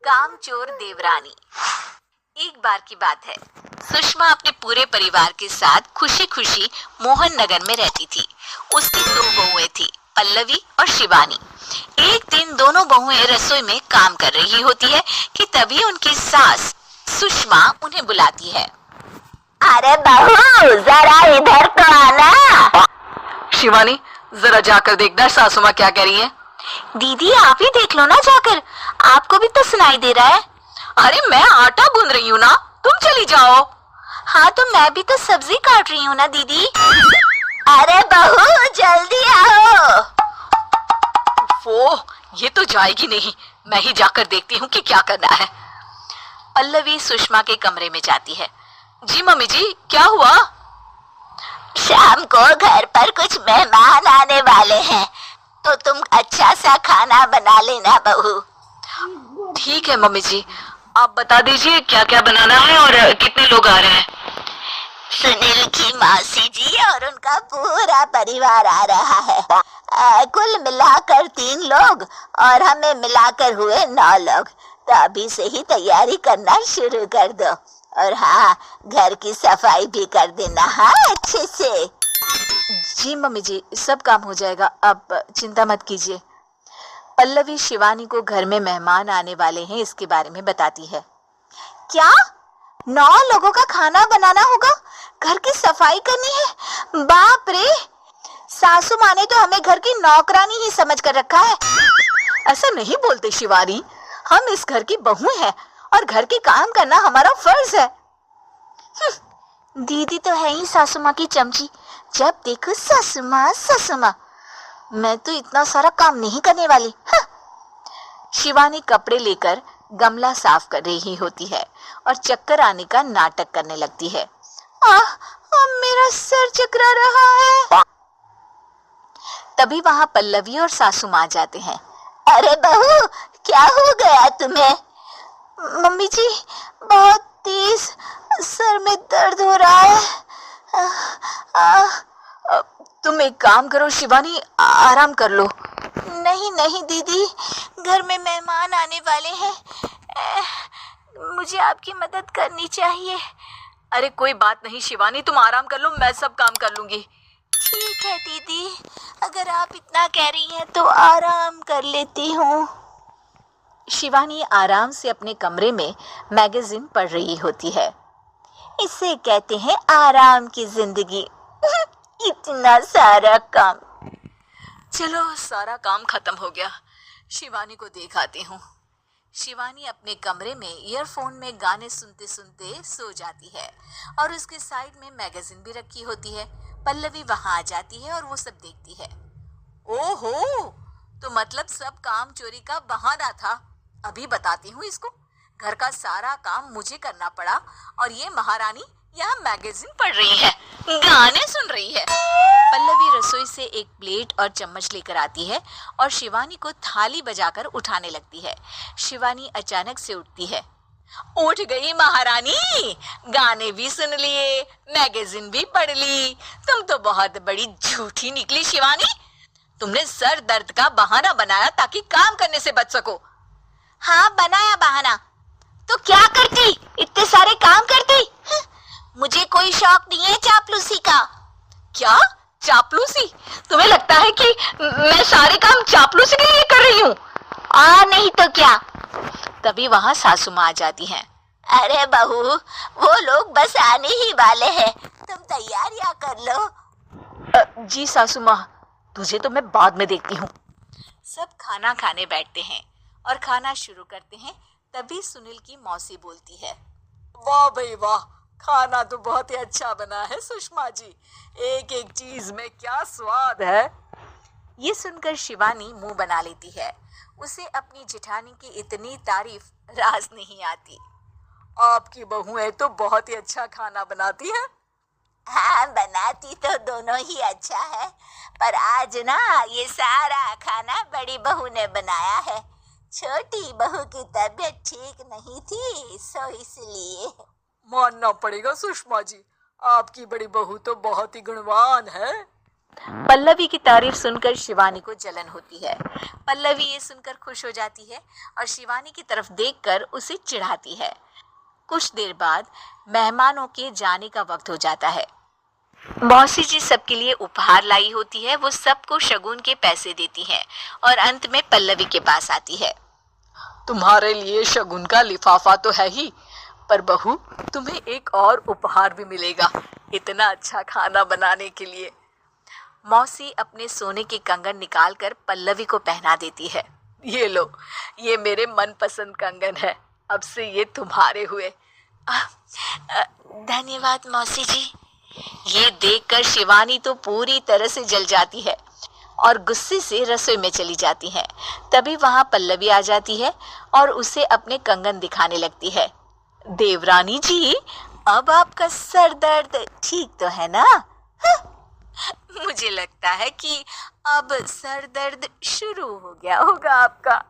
कामचोर देवरानी। एक बार की बात है, सुषमा अपने पूरे परिवार के साथ खुशी खुशी मोहन नगर में रहती थी। उसकी दो बहुएं थी, पल्लवी और शिवानी। एक दिन दोनों बहुएं रसोई में काम कर रही होती है कि तभी उनकी सास सुषमा उन्हें बुलाती है। अरे बहू, जरा इधर तो आना। शिवानी, जरा जाकर देखना सासू माँ क्या कह रही है। दीदी, आप ही देख लो ना जाकर, आपको भी तो सुनाई दे रहा है। अरे मैं आटा गूंद रही हूँ ना, तुम चली जाओ। हाँ, तो मैं भी तो सब्जी काट रही हूँ ना दीदी। अरे बहू, जल्दी आओ। वो ये तो जाएगी नहीं, मैं ही जाकर देखती हूँ कि क्या करना है। पल्लवी सुषमा के कमरे में जाती है। जी मम्मी जी, क्या हुआ? शाम को घर पर कुछ मेहमान आने वाले हैं, तो तुम अच्छा सा खाना बना लेना बहू। ठीक है मम्मी जी, आप बता दीजिए क्या क्या बनाना है और कितने लोग आ रहे हैं। सुनील की मौसी जी और उनका पूरा परिवार आ रहा है। कुल मिलाकर 3 लोग और हमें मिलाकर हुए 9 लोग। तो अभी से ही तैयारी करना शुरू कर दो। और हाँ, घर की सफाई भी कर देना, हाँ, अच्छे से। जी मम्मी जी, सब काम हो जाएगा, आप चिंता मत कीजिए। पल्लवी शिवानी को घर में मेहमान आने वाले हैं इसके बारे में बताती है। क्या 9 लोगों का खाना बनाना होगा, घर की सफाई करनी है? बाप रे, सासू माँ ने तो हमें घर की नौकरानी ही समझ कर रखा है। ऐसा नहीं बोलते शिवानी, हम इस घर की बहू हैं और घर के काम करना हमारा फर्ज है। दीदी तो है ही सासू माँ की चमची, जब देखो सासू माँ सासू माँ। मैं तो इतना सारा काम नहीं करने वाली। शिवानी कपड़े लेकर गमला साफ कर रही होती है और चक्कर आने का नाटक करने लगती है। मेरा सर चकरा रहा है। तभी वहां पल्लवी और सासू माँ जाते हैं। अरे बहू, क्या हो गया तुम्हें? मम्मी जी, बहुत तेज सर में दर्द हो रहा है। तुम एक काम करो शिवानी, आराम कर लो। नहीं नहीं दीदी, घर में मेहमान आने वाले हैं, मुझे आपकी मदद करनी चाहिए। अरे कोई बात नहीं शिवानी, तुम आराम कर लो, मैं सब काम कर लूंगी। ठीक है दीदी, अगर आप इतना कह रही हैं तो आराम कर लेती हूँ। शिवानी आराम से अपने कमरे में मैगजीन पढ़ रही होती है। इसे कहते हैं आराम की जिंदगी। इतना सारा काम। चलो, सारा काम खत्म हो गया, शिवानी को देख आती हूँ। शिवानी अपने कमरे में ईयरफोन में गाने सुनते सुनते सो जाती है और उसके साइड में मैगजीन भी रखी होती है। पल्लवी वहां आ जाती है और वो सब देखती है। ओहो, तो मतलब सब काम चोरी का बहाना था। अभी बताती हूँ इसको। घर का सारा काम मुझे करना पड़ा और ये महारानी यहाँ मैगजीन पढ़ रही है, गाने सुन रही है। पल्लवी रसोई से एक प्लेट और चम्मच लेकर आती है और शिवानी को थाली बजाकर उठाने लगती है। शिवानी अचानक से उठती है। उठ गई महारानी, गाने भी सुन लिए, मैगजीन भी पढ़ ली। तुम तो बहुत बड़ी झूठी निकली शिवानी। तुमने सर दर्द का बहाना बनाया ताकि काम करने से बच सको। हाँ, बनाया बहाना, तो क्या करती? इतने सारे काम करती। मुझे कोई शौक नहीं है चापलूसी का। क्या चापलूसी? तुम्हें लगता है कि मैं सारे काम चापलूसी के लिए कर रही हूँ? नहीं तो क्या। तभी वहां सासू माँ आ जाती हैं। अरे बहू, वो लोग बस आने ही वाले हैं, तुम तैयारियां कर लो। जी सासू माँ, तुझे तो मैं बाद में देखती हूँ। सब खाना खाने बैठते हैं और खाना शुरू करते हैं। तभी सुनील की मौसी बोलती है। वाह भाई वाह, खाना तो बहुत ही अच्छा बना है सुषमा जी, एक एक चीज में क्या स्वाद है। ये सुनकर शिवानी मुंह बना लेती है। उसे अपनी जेठानी की इतनी तारीफ रास नहीं आती। आपकी बहुएं तो बहुत ही अच्छा खाना बनाती हैं। हाँ, बनाती तो दोनों ही अच्छा है, पर आज ना ये सारा खाना बड़ी बहू ने बनाया है। छोटी बहू की तबीयत ठीक नहीं थी, सो इसलिए। मानना पड़ेगा सुषमा जी, आपकी बड़ी बहू तो बहुत ही गुणवान है। पल्लवी की तारीफ सुनकर शिवानी को जलन होती है। पल्लवी ये सुनकर खुश हो जाती है और शिवानी की तरफ देखकर उसे चिढ़ाती है। कुछ देर बाद मेहमानों के जाने का वक्त हो जाता है। मौसी जी सबके लिए उपहार लाई होती है। वो सबको शगुन के पैसे देती है और अंत में पल्लवी के पास आती है। तुम्हारे लिए शगुन का लिफाफा तो है ही, पर बहू तुम्हें एक और उपहार भी मिलेगा इतना अच्छा खाना बनाने के लिए। मौसी अपने सोने के कंगन निकालकर पल्लवी को पहना देती है। ये लो, ये मेरे मनपसंद कंगन है, अब से ये तुम्हारे हुए। धन्यवाद मौसी जी। ये देखकर शिवानी तो पूरी तरह से जल जाती है और गुस्से से रसोई में चली जाती है। तभी वहां पल्लवी आ जाती है और उसे अपने कंगन दिखाने लगती है। देवरानी जी, अब आपका सर दर्द ठीक तो है ना? मुझे लगता है कि अब सर दर्द शुरू हो गया होगा आपका।